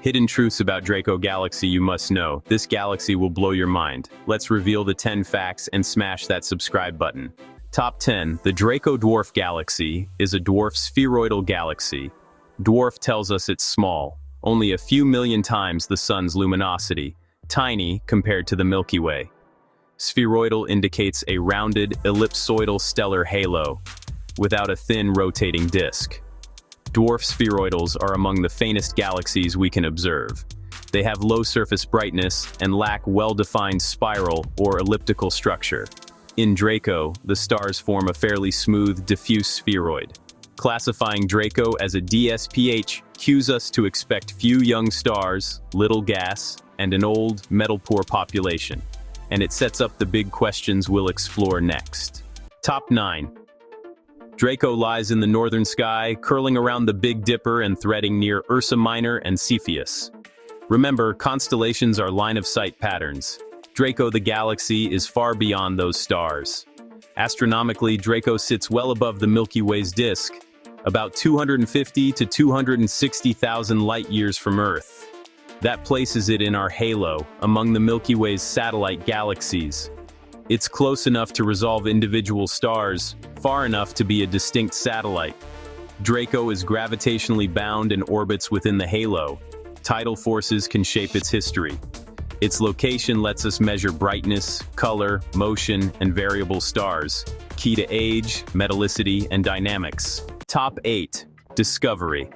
Hidden truths about Draco Galaxy you must know. This galaxy will blow your mind. Let's reveal the 10 facts and smash that subscribe button. Top 10. The Draco Dwarf Galaxy is a dwarf spheroidal galaxy. Dwarf tells us it's small, only a few million times the sun's luminosity, tiny compared to the Milky Way. Spheroidal indicates a rounded, ellipsoidal stellar halo, without a thin rotating disk. Dwarf spheroidals are among the faintest galaxies we can observe. They have low surface brightness and lack well-defined spiral or elliptical structure. In Draco, the stars form a fairly smooth, diffuse spheroid. Classifying Draco as a DSPH cues us to expect few young stars, little gas, and an old, metal-poor population. And it sets up the big questions we'll explore next. Top 9. Draco lies in the northern sky, curling around the Big Dipper and threading near Ursa Minor and Cepheus. Remember, constellations are line-of-sight patterns. Draco the galaxy is far beyond those stars. Astronomically, Draco sits well above the Milky Way's disk, about 250 to 260,000 light-years from Earth. That places it in our halo, among the Milky Way's satellite galaxies. It's close enough to resolve individual stars, far enough to be a distinct satellite. Draco is gravitationally bound and orbits within the halo. Tidal forces can shape its history. Its location lets us measure brightness, color, motion, and variable stars, key to age, metallicity, and dynamics. Top 8. Discovery.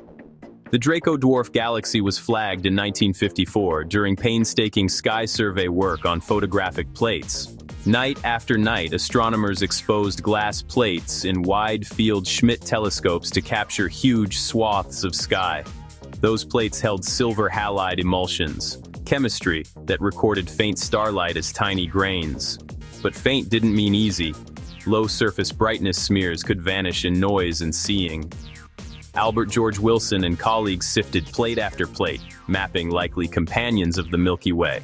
The Draco Dwarf Galaxy was flagged in 1954 during painstaking sky survey work on photographic plates. Night after night, astronomers exposed glass plates in wide-field Schmidt telescopes to capture huge swaths of sky. Those plates held silver halide emulsions, chemistry that recorded faint starlight as tiny grains. But faint didn't mean easy. Low surface brightness smears could vanish in noise and seeing. Albert George Wilson and colleagues sifted plate after plate, mapping likely companions of the Milky Way.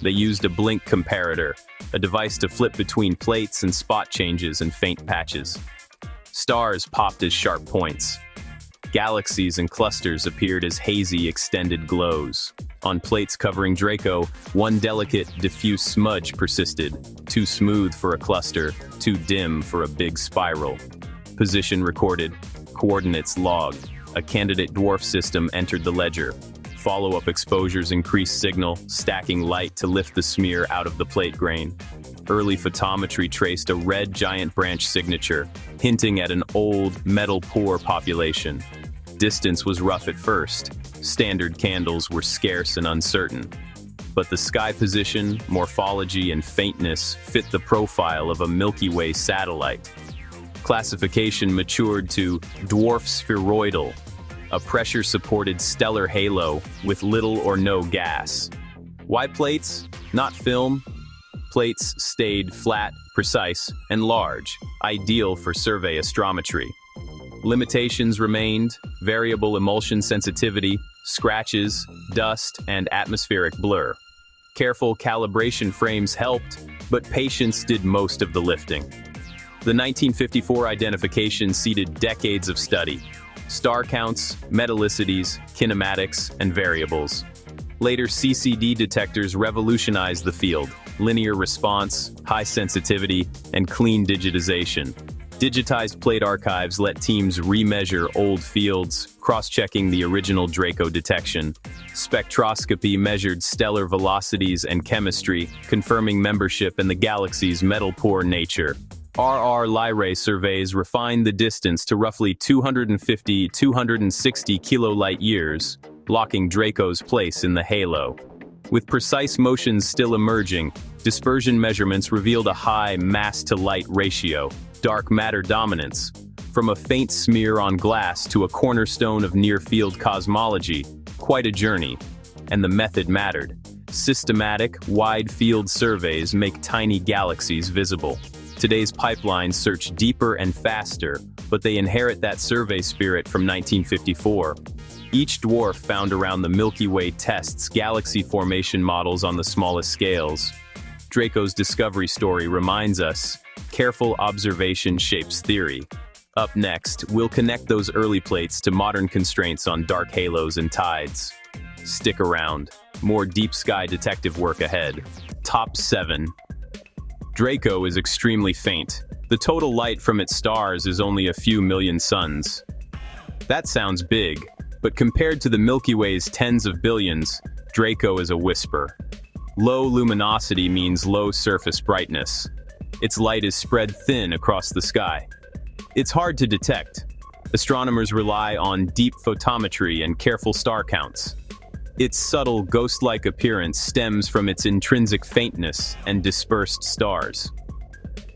They used a blink comparator, a device to flip between plates and spot changes and faint patches. Stars popped as sharp points. Galaxies and clusters appeared as hazy, extended glows. On plates covering Draco, one delicate, diffuse smudge persisted, too smooth for a cluster, too dim for a big spiral. Position recorded, coordinates logged. A candidate dwarf system entered the ledger. Follow-up exposures increased signal, stacking light to lift the smear out of the plate grain. Early photometry traced a red giant branch signature, hinting at an old, metal-poor population. Distance was rough at first. Standard candles were scarce and uncertain. But the sky position, morphology, and faintness fit the profile of a Milky Way satellite. Classification matured to dwarf spheroidal, a pressure-supported stellar halo with little or no gas. Why plates, not film? Plates stayed flat, precise, and large, ideal for survey astrometry. Limitations remained: variable emulsion sensitivity, scratches, dust, and atmospheric blur. Careful calibration frames helped, but patience did most of the lifting. The 1954 identification seeded decades of study: star counts, metallicities, kinematics, and variables. Later CCD detectors revolutionized the field: linear response, high sensitivity, and clean digitization. Digitized plate archives let teams remeasure old fields, cross-checking the original Draco detection. Spectroscopy measured stellar velocities and chemistry, confirming membership in the galaxy's metal-poor nature. Lyrae surveys refined the distance to roughly 250–260 kilolight-years, locking Draco's place in the halo. With precise motions still emerging, dispersion measurements revealed a high mass-to-light ratio, dark matter dominance. From a faint smear on glass to a cornerstone of near-field cosmology, quite a journey. And the method mattered. Systematic, wide-field surveys make tiny galaxies visible. Today's pipelines search deeper and faster, but they inherit that survey spirit from 1954. Each dwarf found around the Milky Way tests galaxy formation models on the smallest scales. Draco's discovery story reminds us, careful observation shapes theory. Up next, we'll connect those early plates to modern constraints on dark halos and tides. Stick around. More deep sky detective work ahead. Top 7. Draco is extremely faint. The total light from its stars is only a few million suns. That sounds big, but compared to the Milky Way's tens of billions, Draco is a whisper. Low luminosity means low surface brightness. Its light is spread thin across the sky. It's hard to detect. Astronomers rely on deep photometry and careful star counts. Its subtle, ghost-like appearance stems from its intrinsic faintness and dispersed stars.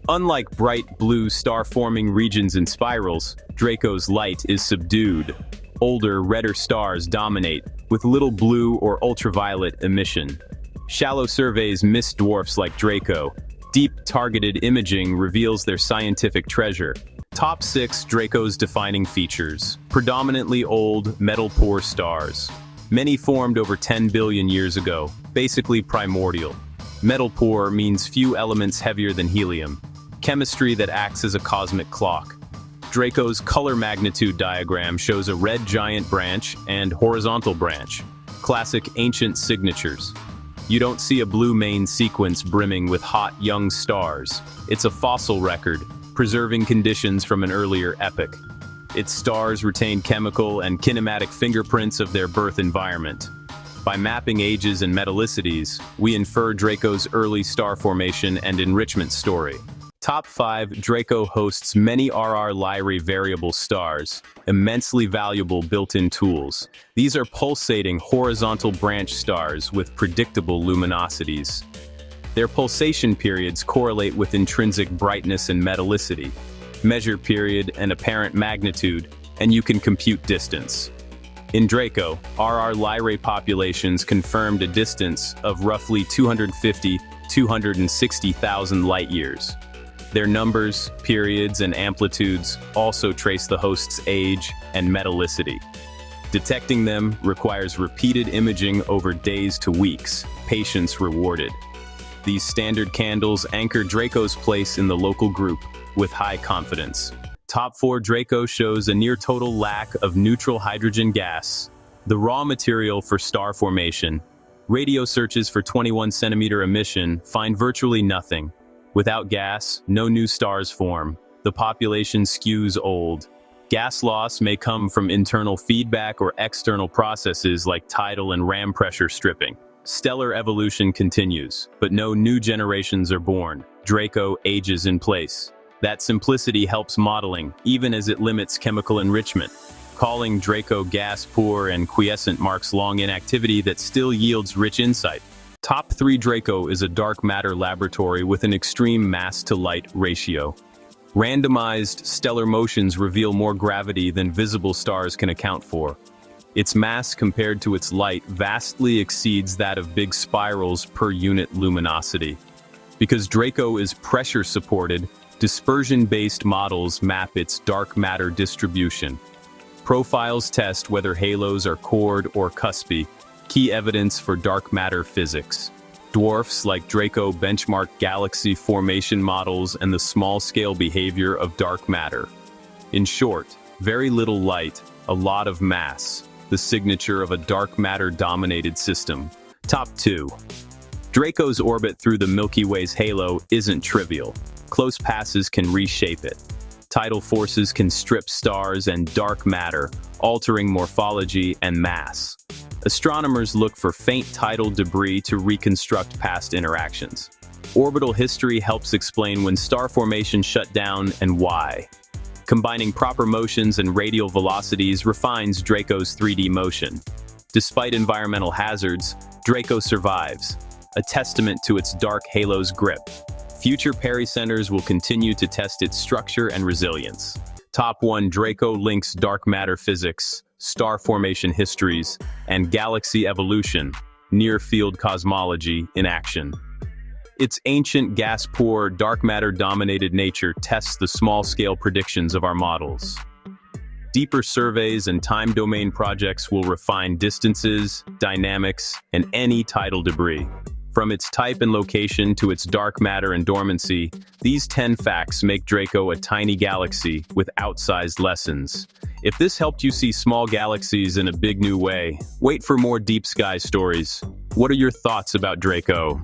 Unlike bright blue star-forming regions in spirals, Draco's light is subdued. Older, redder stars dominate, with little blue or ultraviolet emission. Shallow surveys miss dwarfs like Draco. Deep, targeted imaging reveals their scientific treasure. Top 6 Draco's defining features. Predominantly old, metal-poor stars. Many formed over 10 billion years ago, basically primordial. Metal-poor means few elements heavier than helium. Chemistry that acts as a cosmic clock. Draco's color magnitude diagram shows a red giant branch and horizontal branch. Classic ancient signatures. You don't see a blue main sequence brimming with hot young stars. It's a fossil record, preserving conditions from an earlier epoch. Its stars retain chemical and kinematic fingerprints of their birth environment. By mapping ages and metallicities, we infer Draco's early star formation and enrichment story. Top 5 Draco hosts many Lyrae variable stars, immensely valuable built-in tools. These are pulsating horizontal branch stars with predictable luminosities. Their pulsation periods correlate with intrinsic brightness and metallicity. Measure period and apparent magnitude, and you can compute distance. In Draco, Lyrae populations confirmed a distance of roughly 250–260,000 light-years. Their numbers, periods, and amplitudes also trace the host's age and metallicity. Detecting them requires repeated imaging over days to weeks, patience rewarded. These standard candles anchor Draco's place in the local group with high confidence. Top 4 Draco shows a near-total lack of neutral hydrogen gas, the raw material for star formation. Radio searches for 21-centimeter emission find virtually nothing. Without gas, no new stars form. The population skews old. Gas loss may come from internal feedback or external processes like tidal and ram pressure stripping. Stellar evolution continues, but no new generations are born. Draco ages in place. That simplicity helps modeling, even as it limits chemical enrichment. Calling Draco gas-poor and quiescent marks long inactivity that still yields rich insight. Top 3 Draco is a dark matter laboratory with an extreme mass-to-light ratio. Randomized stellar motions reveal more gravity than visible stars can account for. Its mass compared to its light vastly exceeds that of big spirals per unit luminosity. Because Draco is pressure-supported, dispersion-based models map its dark matter distribution. Profiles test whether halos are chord or cuspy, key evidence for dark matter physics. Dwarfs like Draco benchmark galaxy formation models and the small-scale behavior of dark matter. In short, very little light, a lot of mass, the signature of a dark matter-dominated system. Top 2. Draco's orbit through the Milky Way's halo isn't trivial. Close passes can reshape it. Tidal forces can strip stars and dark matter, altering morphology and mass. Astronomers look for faint tidal debris to reconstruct past interactions. Orbital history helps explain when star formation shut down and why. Combining proper motions and radial velocities refines Draco's 3D motion. Despite environmental hazards, Draco survives, a testament to its dark halo's grip. Future pericenters will continue to test its structure and resilience. Top 1 Draco links dark matter physics, star formation histories, and galaxy evolution, near-field cosmology in action. Its ancient gas-poor, dark matter-dominated nature tests the small-scale predictions of our models. Deeper surveys and time domain projects will refine distances, dynamics, and any tidal debris. From its type and location to its dark matter and dormancy, these 10 facts make Draco a tiny galaxy with outsized lessons. If this helped you see small galaxies in a big new way, wait for more deep sky stories. What are your thoughts about Draco?